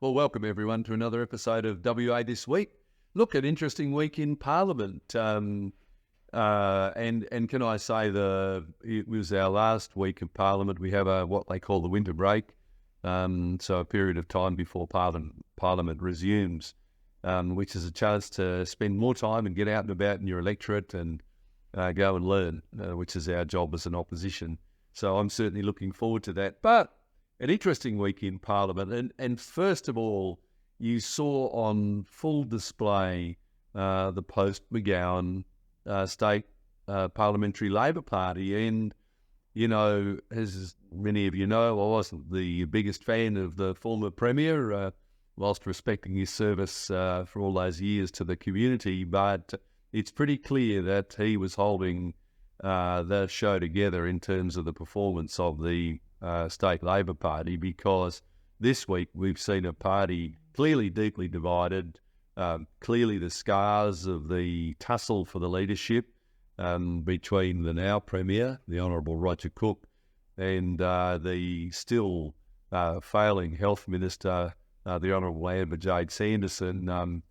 Well, welcome everyone to another episode of WA This Week. Look, an interesting week in Parliament. And can I say it was our last week of Parliament. We have what they call the winter break, so a period of time before Parliament resumes, which is a chance to spend more time and get out and about in your electorate and go and learn, which is our job as an opposition. So I'm certainly looking forward to that. But an interesting week in Parliament. And first of all, you saw on full display the post-McGowan state parliamentary Labor Party. And, you know, as many of you know, I wasn't the biggest fan of the former Premier, whilst respecting his service for all those years to the community. But it's pretty clear that he was holding the show together in terms of the performance of the state Labor Party, because this week we've seen a party clearly deeply divided, clearly the scars of the tussle for the leadership between the now Premier, the Honourable Roger Cook, and the still failing Health Minister, the Honourable Amber Jade Sanderson.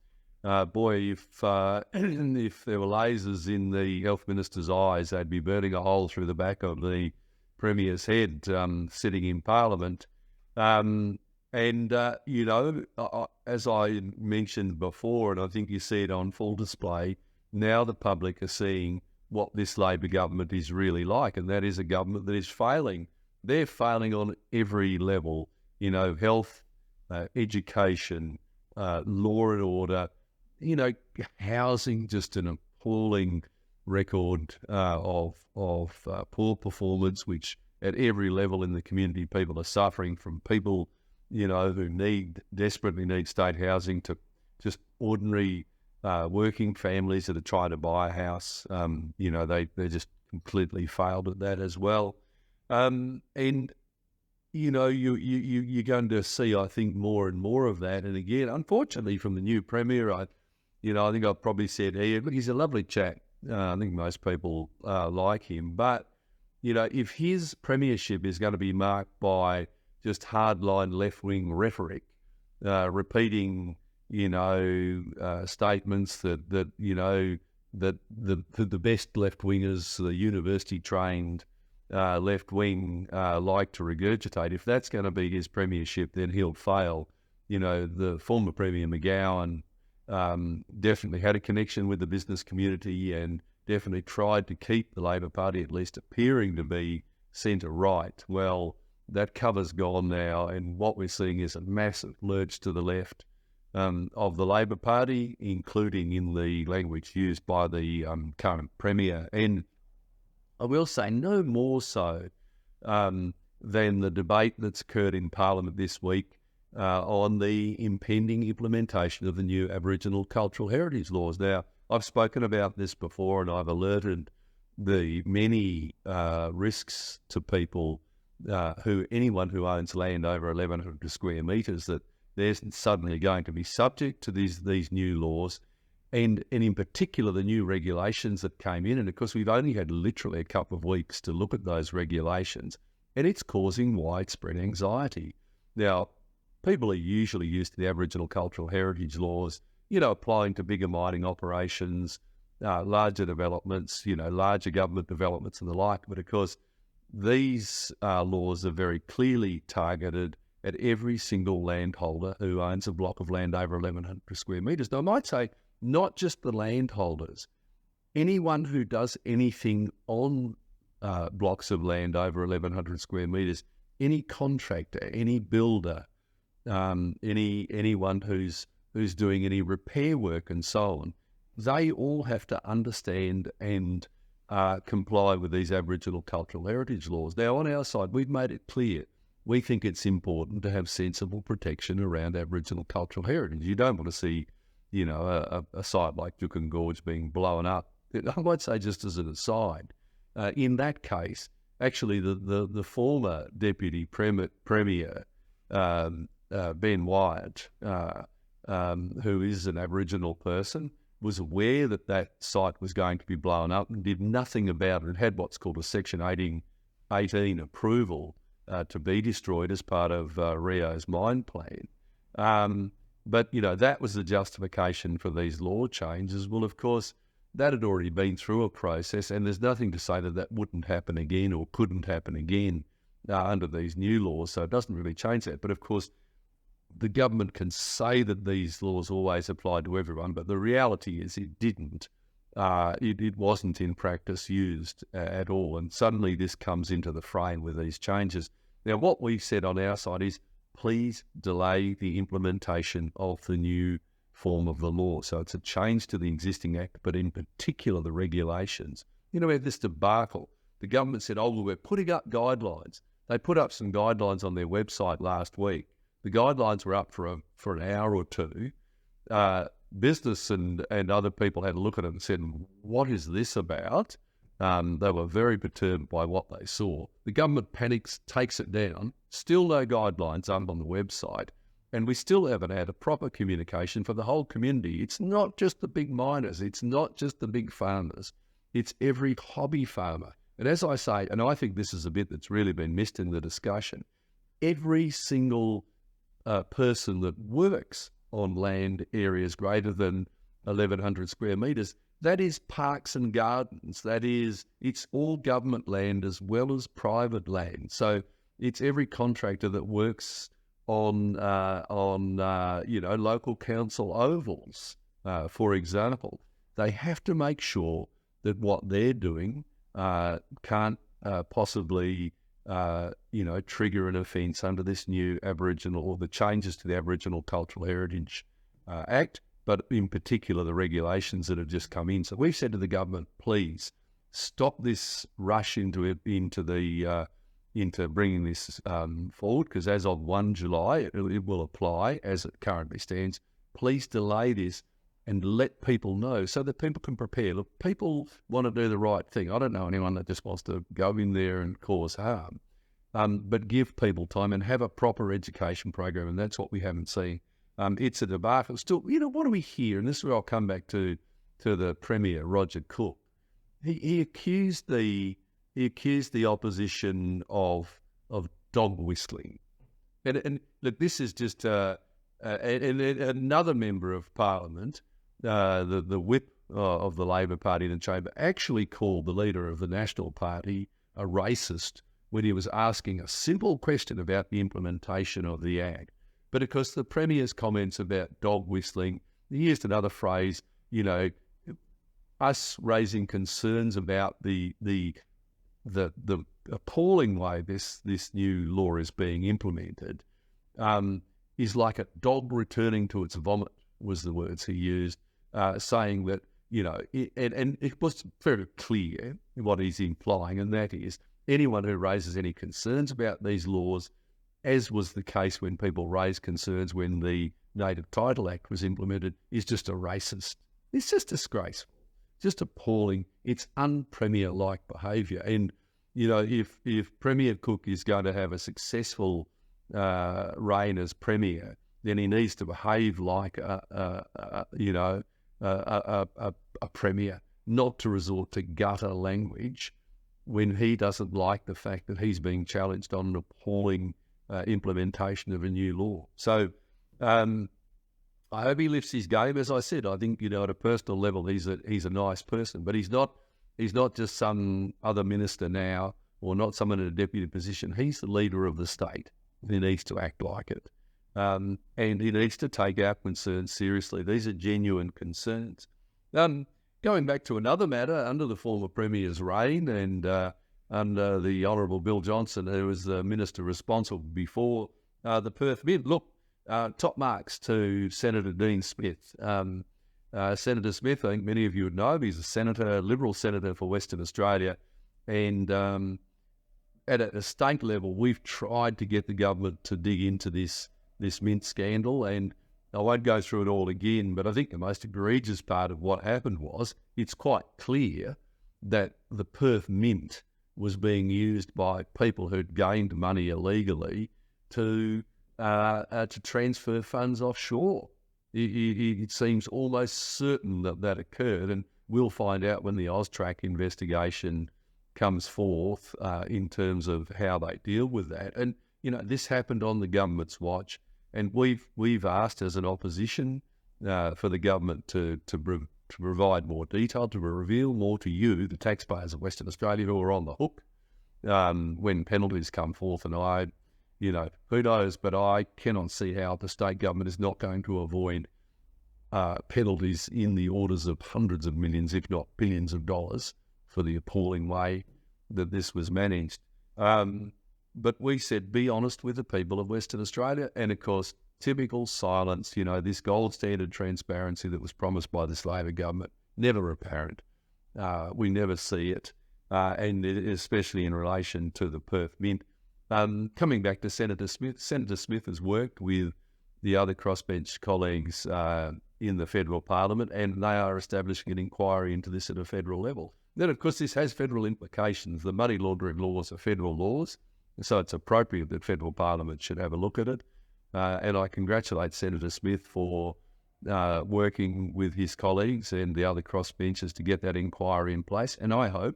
Boy, if there were lasers in the Health Minister's eyes, they'd be burning a hole through the back of the Premier's head sitting in Parliament. You know, as I mentioned before, and I think you see it on full display, now the public are seeing what this Labor government is really like, and that is a government that is failing. They're failing on every level, you know, health, education, law and order, you know, housing, just an appalling record of poor performance, which at every level in the community people are suffering, from people, you know, who desperately need state housing, to just ordinary working families that are trying to buy a house. You know, they just completely failed at that as well. And you know, you're going to see, I think, more and more of that. And again, unfortunately, from the new Premier, I think I've probably said here, look, he's a lovely chap. I think most people like him. But, you know, if his premiership is going to be marked by just hardline left-wing rhetoric, repeating, you know, statements that you know, that the best left-wingers, the university-trained left-wing like to regurgitate, if that's going to be his premiership, then he'll fail. You know, the former Premier McGowan definitely had a connection with the business community and definitely tried to keep the Labor Party at least appearing to be centre-right. Well, that cover's gone now, and what we're seeing is a massive lurch to the left of the Labor Party, including in the language used by the current Premier. And I will say no more so than the debate that's occurred in Parliament this week on the impending implementation of the new Aboriginal cultural heritage laws. Now, I've spoken about this before, and I've alerted the many risks to people, anyone who owns land over 1,100 square metres, that they're suddenly going to be subject to these new laws, and in particular the new regulations that came in. And of course, we've only had literally a couple of weeks to look at those regulations, and it's causing widespread anxiety. Now, people are usually used to the Aboriginal cultural heritage laws, you know, applying to bigger mining operations, larger developments, you know, larger government developments and the like. But of course, these laws are very clearly targeted at every single landholder who owns a block of land over 1,100 square metres. Now, I might say not just the landholders, anyone who does anything on blocks of land over 1,100 square metres, any contractor, any builder, anyone who's doing any repair work and so on, they all have to understand and comply with these Aboriginal cultural heritage laws. Now, on our side, we've made it clear we think it's important to have sensible protection around Aboriginal cultural heritage. You don't want to see, you know, a site like Juukan Gorge being blown up. I might say, just as an aside, in that case, actually the former Deputy Premier, Ben Wyatt, who is an Aboriginal person, was aware that that site was going to be blown up and did nothing about it. It had what's called a Section 18 approval to be destroyed as part of Rio's mine plan. But, that was the justification for these law changes. Well, of course, that had already been through a process, and there's nothing to say that that wouldn't happen again or couldn't happen again under these new laws, so it doesn't really change that. But, of course, the government can say that these laws always apply to everyone, but the reality is it didn't. It wasn't in practice used at all, and suddenly this comes into the frame with these changes. Now, what we've said on our side is, please delay the implementation of the new form of the law. So it's a change to the existing act, but in particular the regulations. We had this debacle. The government said, well, we're putting up guidelines. They put up some guidelines on their website last week. The guidelines were up for an hour or two. Business and other people had a look at it and said, what is this about? They were very perturbed by what they saw. The government panics, takes it down, still no guidelines up on the website, and we still haven't had a proper communication for the whole community. It's not just the big miners, it's not just the big farmers, it's every hobby farmer. And as I say, and I think this is a bit that's really been missed in the discussion, every single person that works on land areas greater than 1,100 square metres, that is parks and gardens. It's all government land as well as private land. So it's every contractor that works on local council ovals, for example. They have to make sure that what they're doing can't possibly trigger an offence under this new Aboriginal or the changes to the Aboriginal Cultural Heritage Act, but in particular the regulations that have just come in. So we've said to the government, please stop this rush into bringing this forward, because as of 1 July it will apply as it currently stands. Please delay this and let people know so that people can prepare. Look, people want to do the right thing. I don't know anyone that just wants to go in there and cause harm, but give people time and have a proper education program, and that's what we haven't seen. It's a debacle. Still, what do we hear? And this is where I'll come back to the Premier, Roger Cook. He accused the opposition of dog whistling, and look, this is just another member of Parliament, the whip of the Labor Party in the chamber, actually called the leader of the National Party a racist when he was asking a simple question about the implementation of the Act. But of course, the Premier's comments about dog whistling, he used another phrase, us raising concerns about the appalling way this new law is being implemented, is like a dog returning to its vomit, was the words he used, saying that, and it was very clear what he's implying, and that is anyone who raises any concerns about these laws, as was the case when people raised concerns when the Native Title Act was implemented, is just a racist. It's just disgraceful, just appalling. It's un-Premier-like behaviour. And, if Premier Cook is going to have a successful reign as Premier, then he needs to behave like a Premier, not to resort to gutter language when he doesn't like the fact that he's being challenged on an appalling implementation of a new law. So I hope he lifts his game. As I said, I think, at a personal level, he's a nice person, but he's not just some other minister now, or not someone in a deputy position. He's the leader of the state. He needs to act like it. And he needs to take our concerns seriously. These are genuine concerns. Going back to another matter, under the former Premier's reign and under the Honourable Bill Johnson, who was the minister responsible before the Perth bid, look, top marks to Senator Dean Smith. Senator Smith, I think many of you would know, he's a senator, Liberal senator for Western Australia, and at a state level, we've tried to get the government to dig into this mint scandal, and I won't go through it all again, but I think the most egregious part of what happened was it's quite clear that the Perth Mint was being used by people who'd gained money illegally to transfer funds offshore. It seems almost certain that occurred, and we'll find out when the AUSTRAC investigation comes forth in terms of how they deal with that. And, this happened on the government's watch, And we've asked as an opposition for the government to provide more detail, to reveal more to you, the taxpayers of Western Australia, who are on the hook when penalties come forth. And who knows, but I cannot see how the state government is not going to avoid penalties in the orders of hundreds of millions, if not billions of dollars, for the appalling way that this was managed. But we said, be honest with the people of Western Australia. And of course, typical silence, this gold standard transparency that was promised by this Labor government, never apparent. We never see it, and especially in relation to the Perth Mint. Coming back to Senator Smith has worked with the other crossbench colleagues in the federal parliament, and they are establishing an inquiry into this at a federal level. Then, of course, this has federal implications. The money laundering laws are federal laws, so it's appropriate that federal parliament should have a look at it. And I congratulate Senator Smith for working with his colleagues and the other crossbenchers to get that inquiry in place. And I hope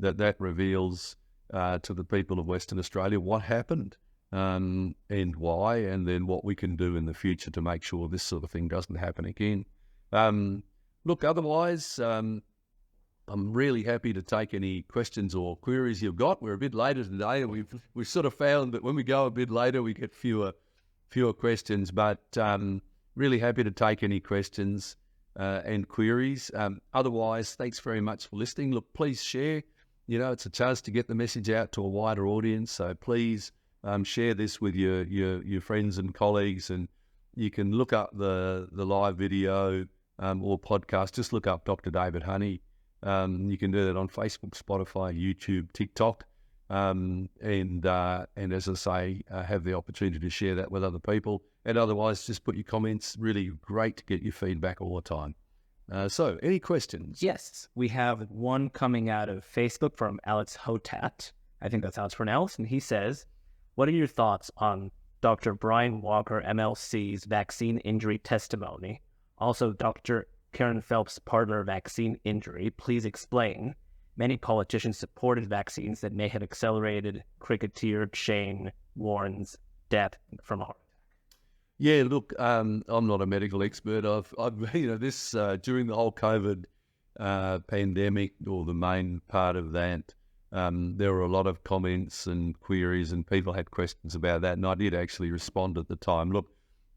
that reveals to the people of Western Australia what happened and why, and then what we can do in the future to make sure this sort of thing doesn't happen again. Look, otherwise, I'm really happy to take any questions or queries you've got. We're a bit later today, and we've sort of found that when we go a bit later, we get fewer questions, but really happy to take any questions and queries. Otherwise, thanks very much for listening. Look, please share. It's a chance to get the message out to a wider audience, so please share this with your friends and colleagues, and you can look up the live video or podcast. Just look up Dr. David Honey. You can do that on Facebook, Spotify, YouTube, TikTok. And as I say, have the opportunity to share that with other people. And otherwise, just put your comments. Really great to get your feedback all the time. So, any questions? Yes, we have one coming out of Facebook from Alex Hotat. I think that's how it's pronounced. And he says, what are your thoughts on Dr. Brian Walker MLC's vaccine injury testimony? Also, Dr. Karen Phelps' partner vaccine injury. Please explain. Many politicians supported vaccines that may have accelerated cricketer Shane Warne's death from a heart attack. Yeah, look, I'm not a medical expert. I've this during the whole COVID pandemic, or the main part of that, there were a lot of comments and queries, and people had questions about that, and I did actually respond at the time. Look,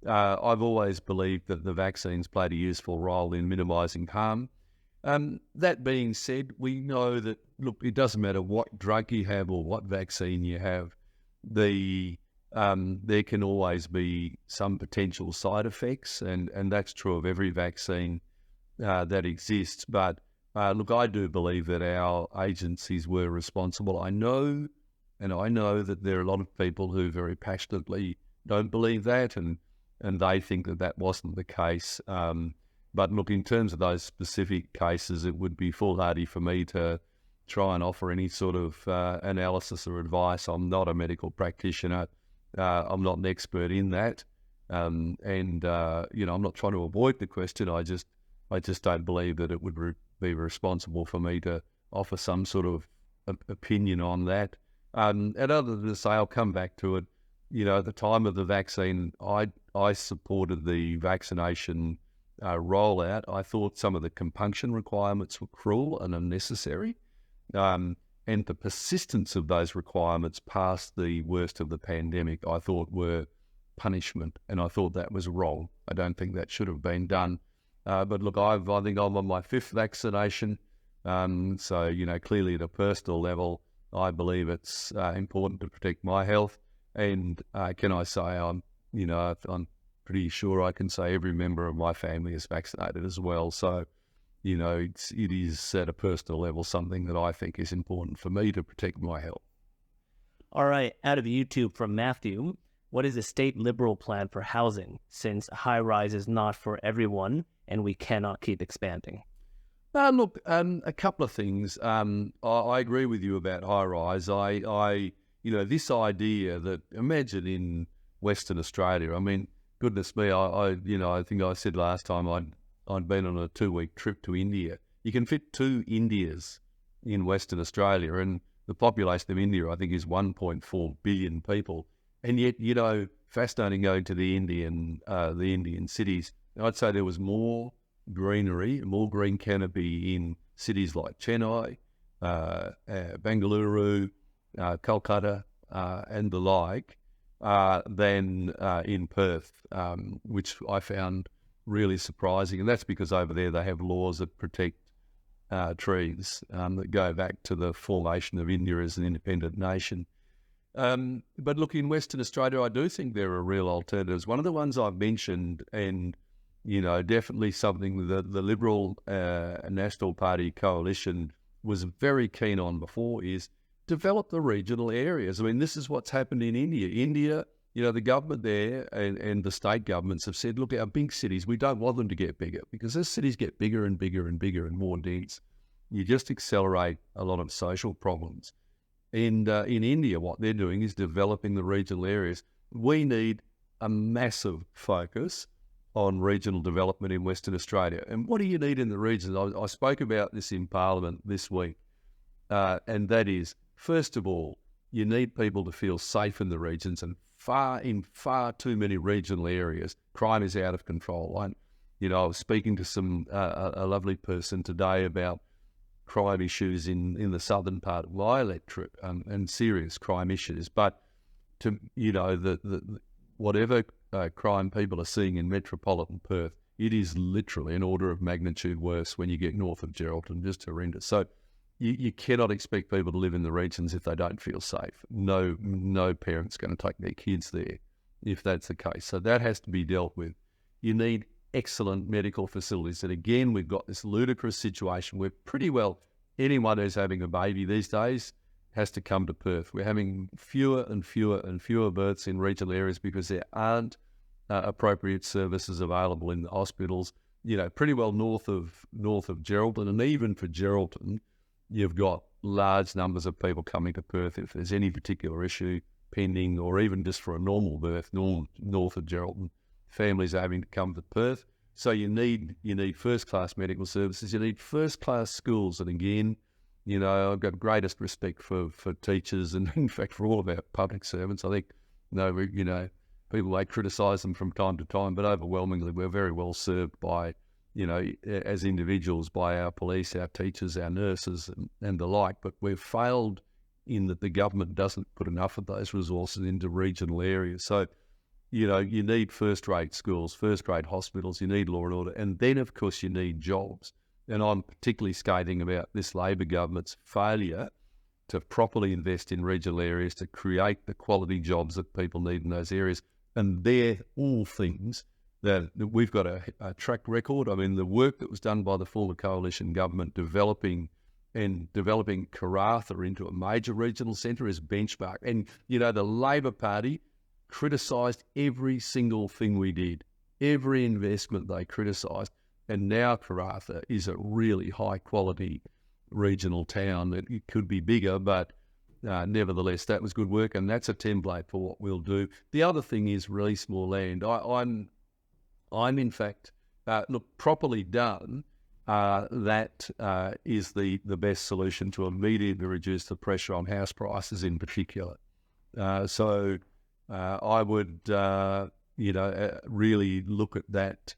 I've always believed that the vaccines played a useful role in minimising harm. That being said, we know that, look, it doesn't matter what drug you have or what vaccine you have, there can always be some potential side effects, and that's true of every vaccine that exists. But look, I do believe that our agencies were responsible. I know that there are a lot of people who very passionately don't believe that, and they think that wasn't the case. But look, in terms of those specific cases, it would be foolhardy for me to try and offer any sort of analysis or advice. I'm not a medical practitioner. I'm not an expert in that. I'm not trying to avoid the question. I just don't believe that it would be responsible for me to offer some sort of opinion on that. And other than to say, I'll come back to it. At the time of the vaccine, I supported the vaccination rollout. I thought some of the compunction requirements were cruel and unnecessary, and the persistence of those requirements past the worst of the pandemic, I thought, were punishment, and I thought that was wrong. I don't think that should have been done. But look, I think I'm on my 5th vaccination, so clearly at a personal level, I believe it's important to protect my health. And can I say I'm pretty sure I can say every member of my family is vaccinated as well. So, it is at a personal level something that I think is important for me to protect my health. All right, out of YouTube from Matthew, what is the state Liberal plan for housing, since high-rise is not for everyone and we cannot keep expanding? Look, a couple of things. I agree with you about high-rise. This idea that, imagine in Western Australia, I mean, goodness me, I think I said last time I'd been on a 2-week trip to India. You can fit 2 Indias in Western Australia, and the population of India, I think, is 1.4 billion people. And yet, fascinating going to the Indian cities. I'd say there was more greenery, more green canopy in cities like Chennai, Bengaluru, Kolkata, and the like, than in Perth, which I found really surprising. And that's because over there they have laws that protect trees that go back to the formation of India as an independent nation. But look, in Western Australia, I do think there are real alternatives. One of the ones I've mentioned, and definitely something that the Liberal National Party coalition was very keen on before, is develop the regional areas. I mean, this is what's happened in India. India, the government there and the state governments have said, look, our big cities, we don't want them to get bigger, because as cities get bigger and bigger and bigger and more dense, you just accelerate a lot of social problems. And in India, what they're doing is developing the regional areas. We need a massive focus on regional development in Western Australia. And what do you need in the regions? I spoke about this in Parliament this week, and that is, first of all, you need people to feel safe in the regions, and in far too many regional areas, crime is out of control. I was speaking to a lovely person today about crime issues in the southern part of my electorate, and serious crime issues. But whatever crime people are seeing in metropolitan Perth, it is literally an order of magnitude worse when you get north of Geraldton. Just horrendous. So you cannot expect people to live in the regions if they don't feel safe. No parent's going to take their kids there if that's the case. So that has to be dealt with. You need excellent medical facilities. And again, we've got this ludicrous situation where pretty well anyone who's having a baby these days has to come to Perth. We're having fewer and fewer and fewer births in regional areas because there aren't appropriate services available in the hospitals. Pretty well north of Geraldton, and even for Geraldton, you've got large numbers of people coming to Perth if there's any particular issue pending, or even just for a normal birth north of Geraldton. Families are having to come to Perth. So you need first-class medical services. You need first-class schools. And again, I've got greatest respect for teachers, and in fact for all of our public servants. I think, people may criticise them from time to time, but overwhelmingly we're very well served by, as individuals, by our police, our teachers, our nurses, and the like. But we've failed in that the government doesn't put enough of those resources into regional areas. So, you need first-rate schools, first-rate hospitals, you need law and order, and then, of course, you need jobs. And I'm particularly scathing about this Labor government's failure to properly invest in regional areas to create the quality jobs that people need in those areas. And they're all things that we've got a track record. I mean, the work that was done by the former coalition government developing Karratha into a major regional centre is benchmark. And, the Labor Party criticised every single thing we did, every investment they criticised. And now Karratha is a really high-quality regional town. It could be bigger, but nevertheless, that was good work, and that's a template for what we'll do. The other thing is release more land. I'm in fact, properly done, that is the best solution to immediately reduce the pressure on house prices in particular. So I would, really look at that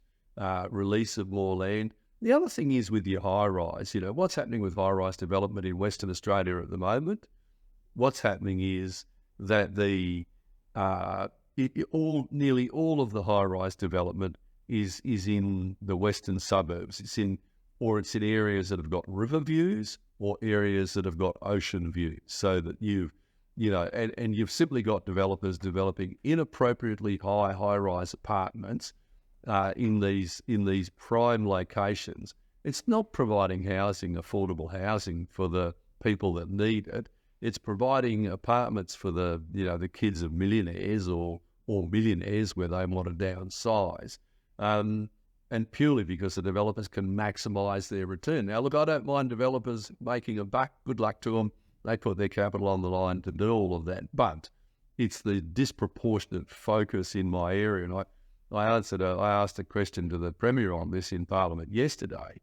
release of more land. The other thing is with your high-rise, what's happening with high-rise development in Western Australia at the moment? What's happening is that nearly all of the high-rise development is in the western suburbs. It's in areas that have got river views or areas that have got ocean views, so that you've simply got developers developing inappropriately high-rise apartments in these prime locations. It's not providing housing, affordable housing for the people that need it. It's providing apartments for the kids of millionaires or millionaires where they want to downsize, and purely because the developers can maximise their return. Now, look, I don't mind developers making a buck. Good luck to them. They put their capital on the line to do all of that. But it's the disproportionate focus in my area, and I asked a question to the Premier on this in Parliament yesterday.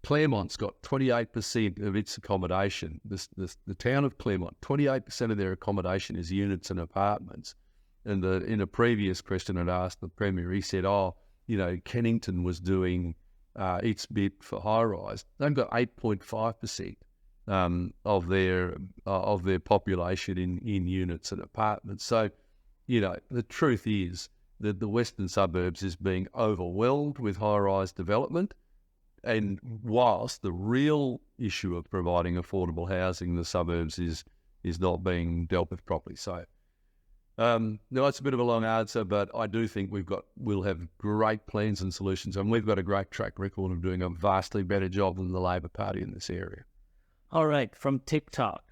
Claremont's got 28% of its accommodation. The town of Claremont, 28% of their accommodation is units and apartments. And in a previous question I'd asked the Premier, he said, Kennington was doing its bit for high-rise. They've got 8.5% of their population in units and apartments. So, the truth is that the western suburbs is being overwhelmed with high-rise development. And whilst the real issue of providing affordable housing in the suburbs is not being dealt with properly. So, no, it's a bit of a long answer, but I do think we'll have great plans and solutions, and we've got a great track record of doing a vastly better job than the Labor Party in this area. All right, from TikTok,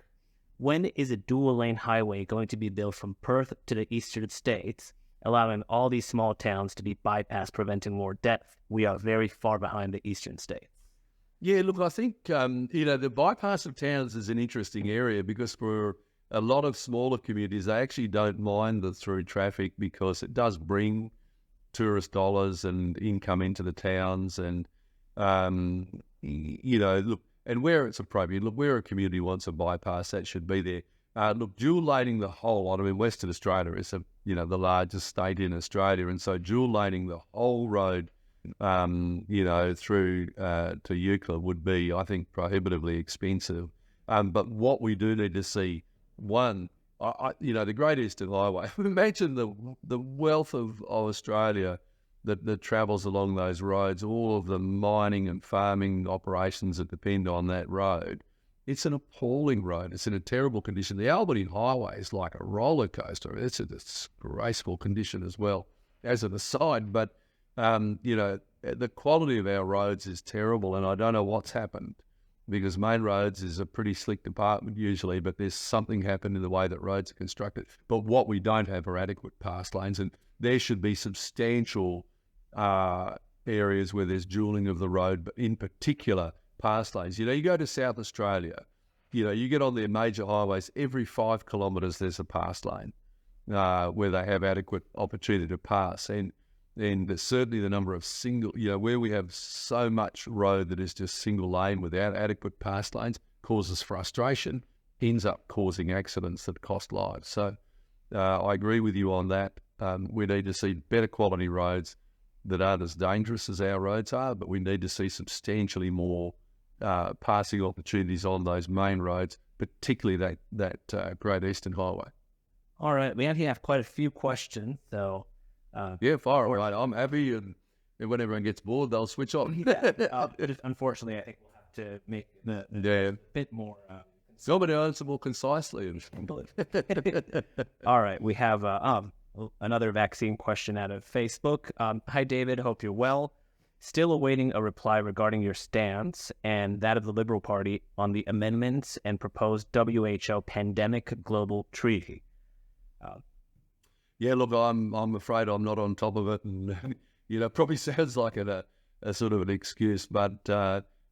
when is a dual-lane highway going to be built from Perth to the eastern states, allowing all these small towns to be bypassed, preventing more death? We are very far behind the eastern states. Yeah, look, I think, the bypass of towns is an interesting area because for a lot of smaller communities, they actually don't mind the through traffic because it does bring tourist dollars and income into the towns. And, look, and where it's appropriate, look, where a community wants a bypass, that should be there. Look, dual laning the whole lot. I mean, Western Australia is the largest state in Australia, and so dual laning the whole road, through to Euclid would be, I think, prohibitively expensive. But what we do need to see, one, the Great Eastern Highway. Imagine the wealth of Australia that travels along those roads, all of the mining and farming operations that depend on that road. It's an appalling road. It's in a terrible condition. The Albany Highway is like a roller coaster. It's a disgraceful condition as well, as an aside. But, the quality of our roads is terrible, and I don't know what's happened, because main roads is a pretty slick department usually, but there's something happened in the way that roads are constructed. But what we don't have are adequate pass lanes, and there should be substantial areas where there's dualling of the road, but in particular pass lanes. You go to South Australia, you get on their major highways, every 5 kilometres there's a pass lane where they have adequate opportunity to pass. And there's certainly the number of single, where we have so much road that is just single lane without adequate pass lanes, causes frustration, ends up causing accidents that cost lives. So I agree with you on that. We need to see better quality roads that aren't as dangerous as our roads are, but we need to see substantially more passing opportunities on those main roads, particularly that Great Eastern Highway. All right, we actually have quite a few questions, so... far away. I'm happy, and when everyone gets bored, they'll switch off. Unfortunately, I think we'll have to make a bit more... Somebody answer more concisely. All right, we have another vaccine question out of Facebook. Hi, David. Hope you're well. Still awaiting a reply regarding your stance and that of the Liberal Party on the amendments and proposed WHO pandemic global treaty. Look, I'm afraid I'm not on top of it, and probably sounds like a sort of an excuse, but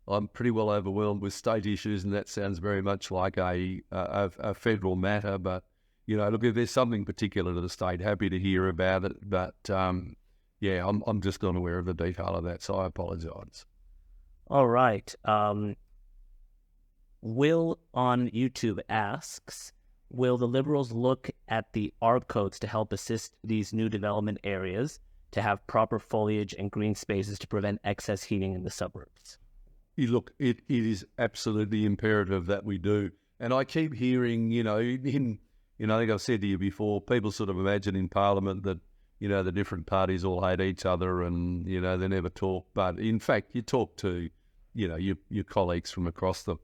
I'm pretty well overwhelmed with state issues, and that sounds very much like a federal matter. But look, if there's something particular to the state, happy to hear about it. But I'm just not aware of the detail of that, so I apologise. All right. Will on YouTube asks, will the Liberals look at the ARB codes to help assist these new development areas to have proper foliage and green spaces to prevent excess heating in the suburbs? Look, it is absolutely imperative that we do. And I keep hearing, I think I've said to you before, people sort of imagine in Parliament that, the different parties all hate each other and, they never talk. But in fact, you talk to, your colleagues from across the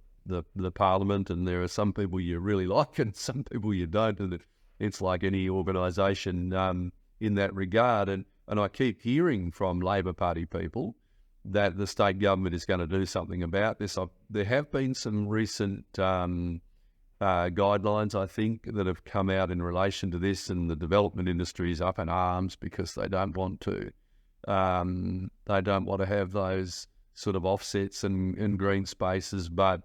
Parliament, and there are some people you really like and some people you don't, and it's like any organisation in that regard. And I keep hearing from Labor Party people that the state government is going to do something about this. There have been some recent guidelines, I think, that have come out in relation to this, and the development industry is up in arms because they don't want to have those sort of offsets and green spaces. But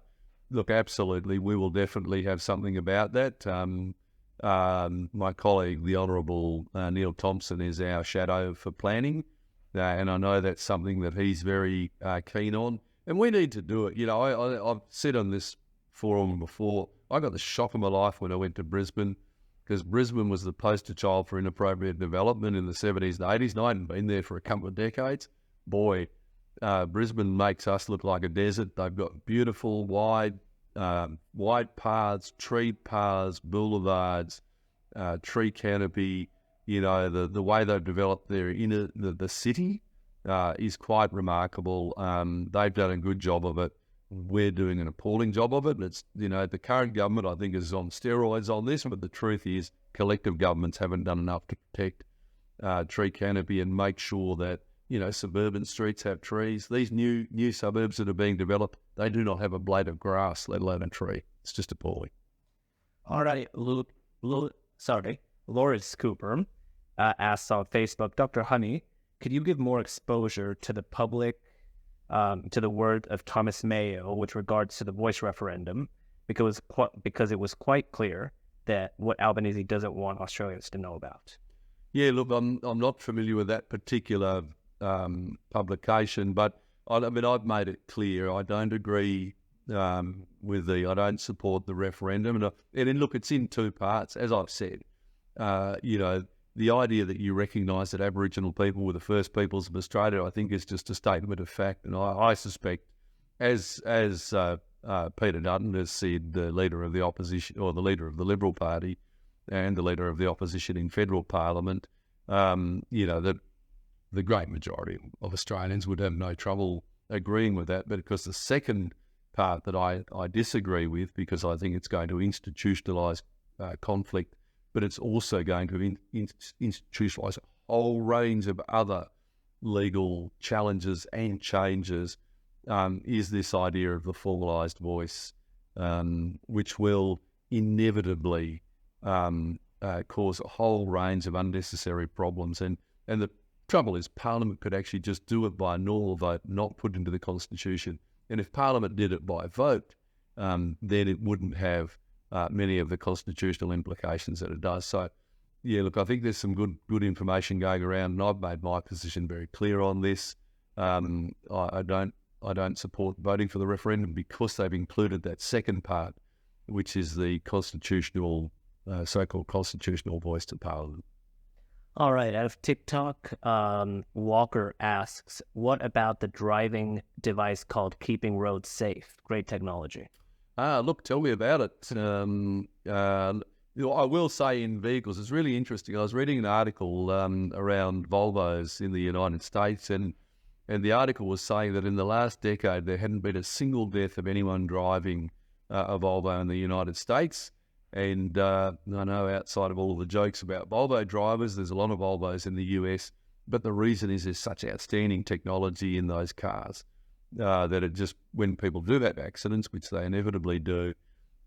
look, absolutely, we will definitely have something about that. My colleague, the Honourable Neil Thompson, is our shadow for planning, and I know that's something that he's very keen on, and we need to do it. I've said on this forum before, I got the shock of my life when I went to Brisbane because Brisbane was the poster child for inappropriate development in the 70s and 80s, and I hadn't been there for a couple of decades. Boy, Brisbane makes us look like a desert. They've got beautiful, wide paths, tree paths, boulevards, tree canopy. You know, the way they've developed their the city is quite remarkable. They've done a good job of it. We're doing an appalling job of it. And it's, you know, the current government, I think, is on steroids on this, but the truth is collective governments haven't done enough to protect tree canopy and make sure that, you know, suburban streets have trees. These new suburbs that are being developed, they do not have a blade of grass, let alone a tree. It's just appalling. All right, Loris Cooper asks on Facebook, Dr. Honey, could you give more exposure to the public to the word of Thomas Mayo with regards to the voice referendum, because it was quite clear that what Albanese doesn't want Australians to know about? Yeah, look, I'm not familiar with that particular publication, but I mean, I've made it clear I don't agree I don't support the referendum, and look, it's in two parts, as I've said. You know, the idea that you recognise that Aboriginal people were the first peoples of Australia, I think, is just a statement of fact. And I suspect, as Peter Dutton has said, the leader of the opposition, or the leader of the Liberal Party, and the leader of the opposition in federal Parliament, you know, that the great majority of Australians would have no trouble agreeing with that. But because the second part that I disagree with, because I think it's going to institutionalise conflict, but it's also going to institutionalise a whole range of other legal challenges and changes, is this idea of the formalised voice, which will inevitably cause a whole range of unnecessary problems. And the trouble is Parliament could actually just do it by a normal vote, not put into the Constitution. And if Parliament did it by vote, then it wouldn't have many of the constitutional implications that it does. So, yeah, look, I think there's some good information going around, and I've made my position very clear on this. I don't support voting for the referendum because they've included that second part, which is the constitutional, so-called constitutional voice to Parliament. All right, out of TikTok, Walker asks, what about the driving device called Keeping Roads Safe? Great technology. Look, tell me about it. I will say in vehicles, it's really interesting. I was reading an article around Volvos in the United States, and the article was saying that in the last decade, there hadn't been a single death of anyone driving a Volvo in the United States. And I know outside of all of the jokes about Volvo drivers, there's a lot of Volvos in the US, but the reason is there's such outstanding technology in those cars. That it just, when people do have accidents, which they inevitably do,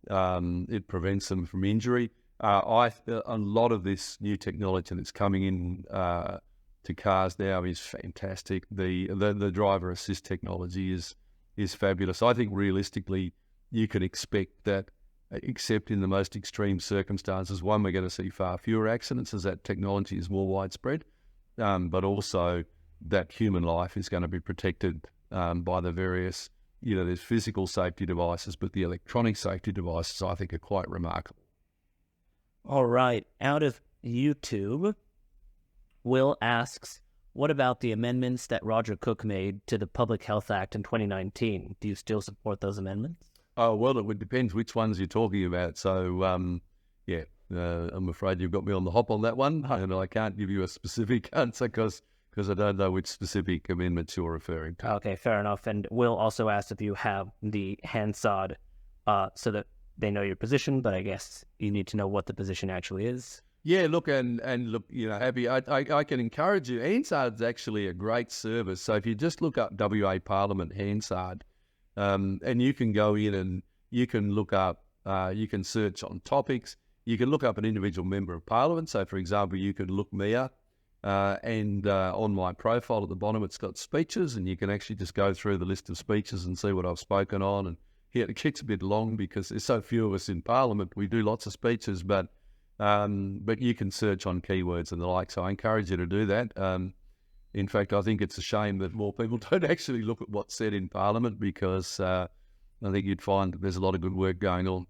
it prevents them from injury. A lot of this new technology that's coming in to cars now is fantastic. The driver assist technology is fabulous. I think realistically, you can expect that, except in the most extreme circumstances, one, we're going to see far fewer accidents as that technology is more widespread, but also that human life is going to be protected by the various, you know, there's physical safety devices, but the electronic safety devices, I think, are quite remarkable. All right. Out of YouTube, Will asks, what about the amendments that Roger Cook made to the Public Health Act in 2019? Do you still support those amendments? Oh, well, it would depend which ones you're talking about. So, I'm afraid you've got me on the hop on that one, and I can't give you a specific answer because I don't know which specific amendments you're referring to. Okay, fair enough. And Will also asked if you have the Hansard so that they know your position, but I guess you need to know what the position actually is. Yeah, look, and look, you know, Abby, I can encourage you. Hansard's actually a great service. So if you just look up WA Parliament Hansard, and you can go in and you can look up, you can search on topics, you can look up an individual member of Parliament. So, for example, you could look me up, and on my profile at the bottom, it's got speeches, and you can actually just go through the list of speeches and see what I've spoken on. And yeah, it gets a bit long because there's so few of us in Parliament. We do lots of speeches, but you can search on keywords and the like. So I encourage you to do that. In fact, I think it's a shame that more people don't actually look at what's said in Parliament, because I think you'd find that there's a lot of good work going on.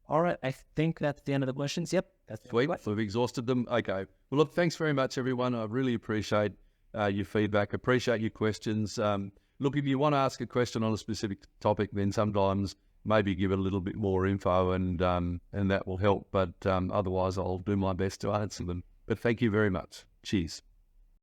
All right, I think that's the end of the questions. Yep, that's the Sweet. We've exhausted them. Okay. Well, look, thanks very much, everyone. I really appreciate your feedback. Appreciate your questions. Look, if you want to ask a question on a specific topic, then sometimes maybe give it a little bit more info, and that will help. But otherwise, I'll do my best to answer them. But thank you very much. Cheers.